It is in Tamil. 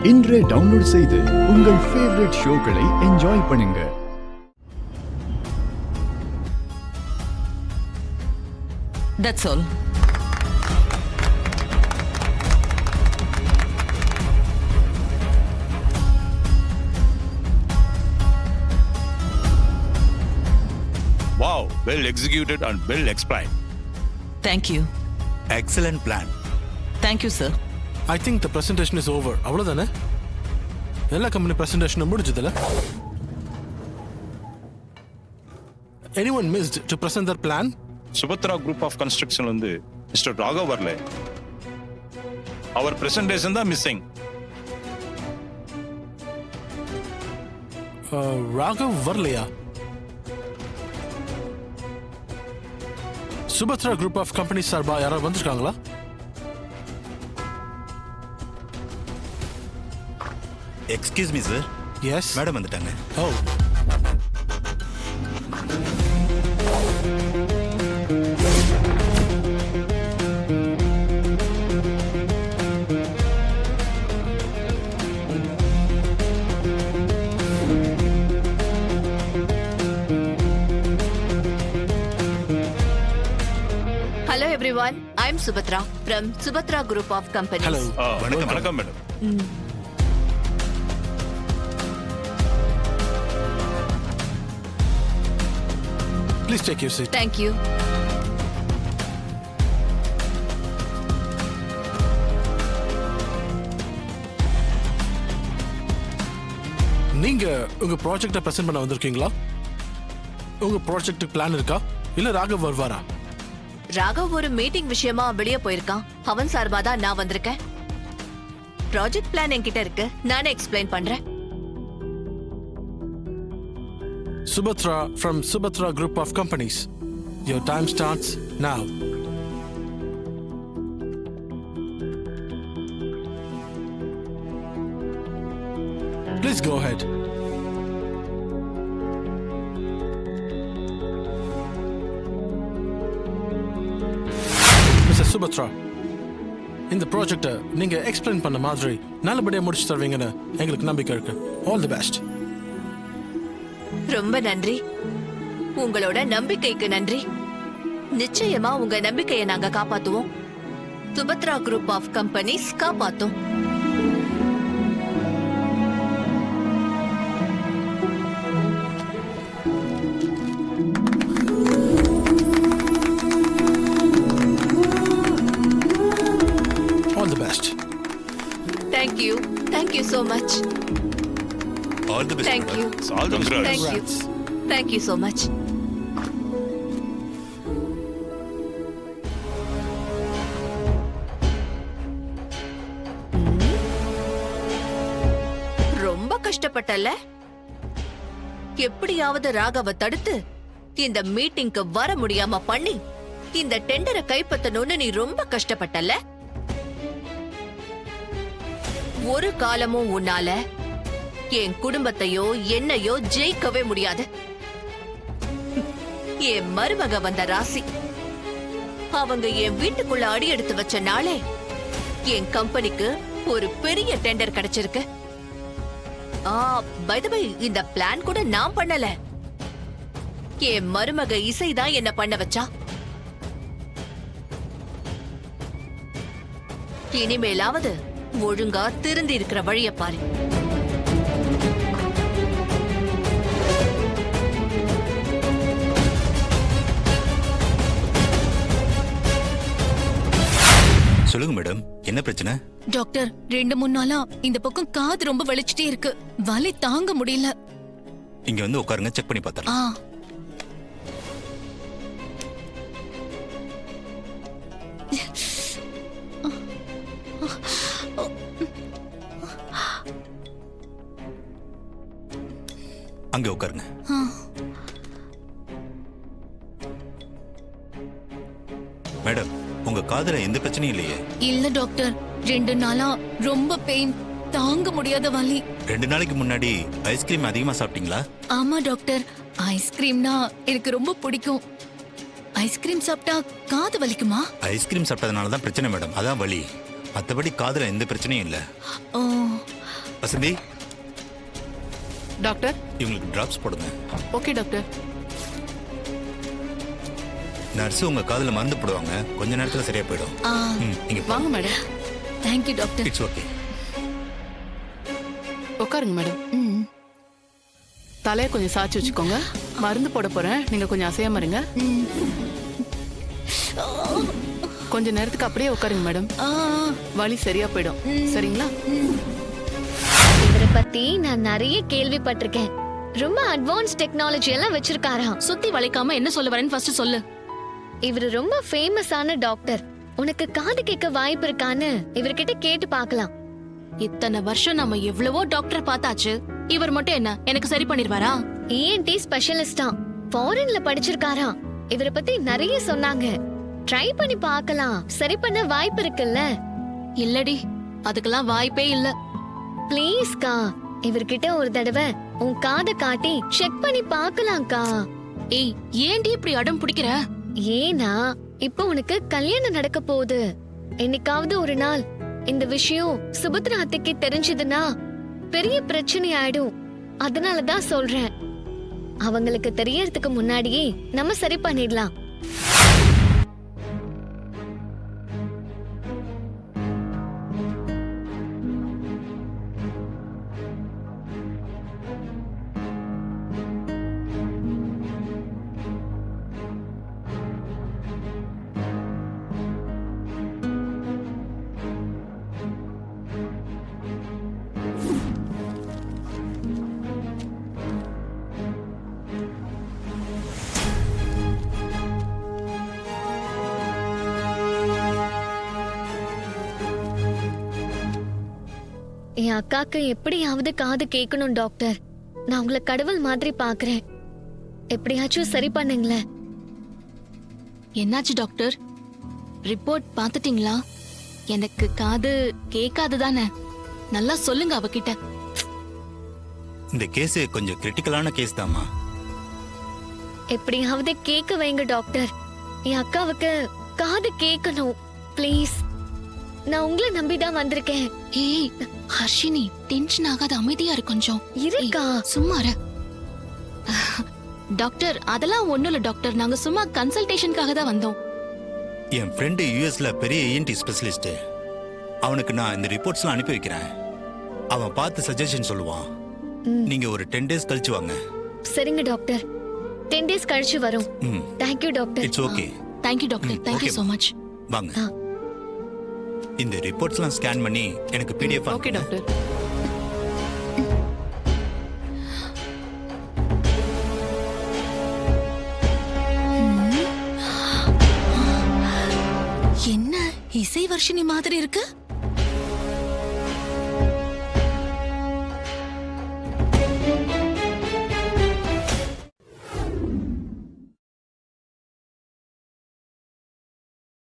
இன்றே டவுன்லோட் செய்து உங்கள் ஃபேவரட் ஷோக்களை என்ஜாய் பண்ணுங்க. That's all. Wow, well executed and well explained. Thank you. Excellent plan. Thank you, sir. I think the presentation is over. அவ்வளவுதானே? எல்லா company பிரசன்டேஷனும் முடிஞ்சதுல? Anyone missed to present their plan? Subhatra Group of Construction வந்து மிஸ்டர் ராகவ் வரல. அவர் பிரசன்டேஷன் தான் மிஸ்ஸிங். ராகவ் வரலையா? சுபத்ரா குரூப் ஆஃப் கம்பெனி சார்பா யாராவது வந்திருக்காங்களா? Excuse me, sir. Yes. Madam வந்துட்டாங்க. Oh. Hello everyone, I'm Subhatra from Subhatra Group of Companies. Hello. வணக்கம் madam. Please take your seat. Thank you. நீங்க உங்க ப்ராஜெக்ட பிரசன்ட் பண்ண வந்திருக்கீங்களா? உங்க ப்ராஜெக்ட் பிளான் இருக்கா? இல்ல ராகவ் வருவாரா? ராகவ் ஒரு மீட்டிங் விஷயமா வெளியே போயிருக்கான். அவன் சார்பா தான் நான் வந்திருக்கேன். ப்ராஜெக்ட் பிளான் என்கிட்ட இருக்கு, நானே எக்ஸ்பிளைன் பண்றேன். Subhatra from Subhatra Group of Companies. Your time starts now. Please go ahead. Mr. Subhatra, இந்த ப்ராஜெக்ட நீங்க எக்ஸ்பிளைன் பண்ண மாதிரி நல்லபடியா முடிச்சு தருவீங்கன்னு எங்களுக்கு நம்பிக்கை இருக்கு. All the best. ரொம்ப நன்றி. உங்களோட நம்பிக்கைக்கு நன்றி. நிச்சயமா உங்க நம்பிக்கையை நாங்க காப்பாத்துவோம். சுபத்ரா குரூப் ஆஃப் கம்பெனிஸ் காப்பாத்தும். All the best. Thank you. Thank you so much. All the best. Thank you. All the best. Thank you. Thank you so much. ரொம்ப கஷ்டப்பட்டல்ல? எப்படியாவது ராகவ தடுத்து இந்த மீட்டிங்க்கு வர முடியாம பண்ணி இந்த டெண்டரை கைப்பற்றணும்னு நீ ரொம்ப கஷ்டப்பட்டல்ல? ஒரு காலமும் உன்னால என் குடும்பத்தையோ என்னையோ ஜெயிக்கவே முடியாது. என் மருமக வந்த ராசி அவங்க என் வீட்டுக்குள்ள அடி எடுத்து வச்ச நாளே என் கம்பெனிக்கு ஒரு பெரிய டெண்டர் கிடைச்சிருக்கு. பை தி வே, இந்த பிளான் கூட நான் பண்ணல. என் மருமக இசைதான் என்ன பண்ண வச்சா. இனிமேலாவது ஒழுங்கா திருந்தி இருக்கிற வழிய பாரு. சொல்லுங்க மேடம், என்ன பிரச்சனை? டாக்டர், 2-3 நாளா இந்த பக்கம் காது ரொம்ப வலிச்சிட்டே இருக்கு. வலி தாங்க முடியல. இங்க வந்து உட்காருங்க, செக் பண்ணி பார்த்தலாம். அங்க உட்காருங்க. மேடம், உங்க காதுல எந்த பிரச்சனையும் இல்லையே? இல்ல டாக்டர், 2 நாளா ரொம்ப பெயின், தாங்க முடியாத வலி. 2 நாளைக்கு முன்னாடி ஐஸ்கிரீம் அதிகமா சாப்பிட்டீங்களா? ஆமா டாக்டர், ஐஸ்கிரீம்னா எனக்கு ரொம்ப பிடிக்கும். ஐஸ்கிரீம் சாப்பிட்டா காது வலிக்குமா? ஐஸ்கிரீம் சாப்பிட்டதுனால தான் பிரச்சனை மேடம், அதான் வலி. மற்றபடி காதுல எந்த பிரச்சனையும் இல்லை. ஓ, வசந்தி டாக்டர். இவங்களுக்கு டிராப்ஸ் போடுங்க. Okay doctor. நர்ஸ் உங்க காதுல மருந்து போடுவாங்க, கொஞ்ச நேரத்துல சரியா போயிடும். நீங்க வாங்க madam. Thank you doctor. It's okay. உட்காருங்க மேடம். ம், தலையை கொஞ்சம் சாய்ச்சி வச்சுக்கோங்க. மருந்து போட போறேன், நீங்க கொஞ்சம் அசையாம இருங்க. ம். கொஞ்ச நேரத்துக்கு அப்படியே உட்காருங்க மேடம். ஆ, வலி சரியா போயிடும். சரிங்களா? இவரை பத்தி நான் நிறைய கேள்விப்பட்டிருக்கேன். ரொம்ப அட்வான்ஸ் டெக்னாலஜி எல்லாம் வச்சிருக்காராம். சுத்தி வளைக்காம என்ன சொல்ல வரேன்னு ஃபர்ஸ்ட் சொல்லு. இவர் ரொம்ப ஃபேமஸான டாக்டர். உனக்கு காது கேட்க வாய்ப்பு இருக்கான்னு இவர்கிட்ட கேட்டு பார்க்கலாம். இத்தனை வருஷம் நம்ம எவ்வளவோ டாக்டர் பார்த்தாச்சு, இவர் மட்டும் என்ன எனக்கு சரி பண்ணிடுவாரா? இஎன்டி ஸ்பெஷலிஸ்டா, ஃபாரின்ல படிச்சிருக்காராம். இவரை பத்தி நிறைய சொன்னாங்க. ட்ரை பண்ணி பார்க்கலாம், சரி பண்ண வாய்ப்பு இருக்குல்ல? இல்லடி, அதுக்கெல்லாம் வாய்ப்பே இல்ல. ப்ளீஸ்கா, இவர்கிட்ட ஒரு தடவை உன் காதை காட்டி செக் பண்ணி பார்க்கலாம்க்கா. ஏய், ஏன்டி இப்படி அடம் பிடிக்கிற? ஏன்னா இப்ப உனக்கு கல்யாணம் நடக்க போகுது. என்னைக்காவது ஒரு நாள் இந்த விஷயம் சுபத்ரா அத்தைக்கு தெரிஞ்சதுன்னா பெரிய பிரச்சனை ஆயிடும். அதனாலதான் சொல்றேன், அவங்களுக்கு தெரியறதுக்கு முன்னாடியே நம்ம சரி பண்ணிடலாம். என் அக்காக்கு எப்படியாவது காது கேட்கணும் டாக்டர். நான் உங்களை கடவுள் மாதிரி பாக்குறேன். எப்படியாச்சும் சரி பண்ணுங்களேன். என்னாச்சு டாக்டர்? ரிப்போர்ட் பார்த்துட்டீங்களா? எனக்கு காது கேட்காது தானே? நல்லா சொல்லுங்க அவகிட்ட. இந்த கேஸ் கொஞ்சம் கிரிட்டிக்கலான கேஸ் தாம்மா. எப்படியாவது கேட்க வைங்க டாக்டர். என் அக்காவுக்கு காது கேட்கணும் ப்ளீஸ். நான் உங்களை நம்பிதான் வந்திருக்கேன். ஏய் ஹர்ஷினி, டென்ஷன் ஆகாத, அமைதியா இரு கொஞ்சம். இருக்கா? ஏய், சும்மா இரு. டாக்டர், அதெல்லாம் ஒண்ணும் இல்ல டாக்டர், நாங்க சும்மா கன்சல்டேஷனுக்காக தான் வந்தோம். என் ஃப்ரெண்டு யூஎஸ்ல பெரிய இஎன்டி ஸ்பெஷலிஸ்ட். அவனுக்கு நான் இந்த ரிப்போர்ட்ஸ்லாம் அனுப்பி வைக்கிறேன். அவன் பார்த்து சஜஷன் சொல்லுவான். நீங்க ஒரு 10 days கழிச்சு வாங்க. சரிங்க டாக்டர், 10 days கழிச்சு வரும். Thank you doctor. It's okay. Thank you doctor, thank you okay, so much. வாங்க. இந்த ரிப்போர்ட்ஸ்லாம் ஸ்கேன் பண்ணி எனக்கு பிடிஎஃப் ஓகே டாக்டர். என்ன இசை வர்ஷினி மாதிரி இருக்கு?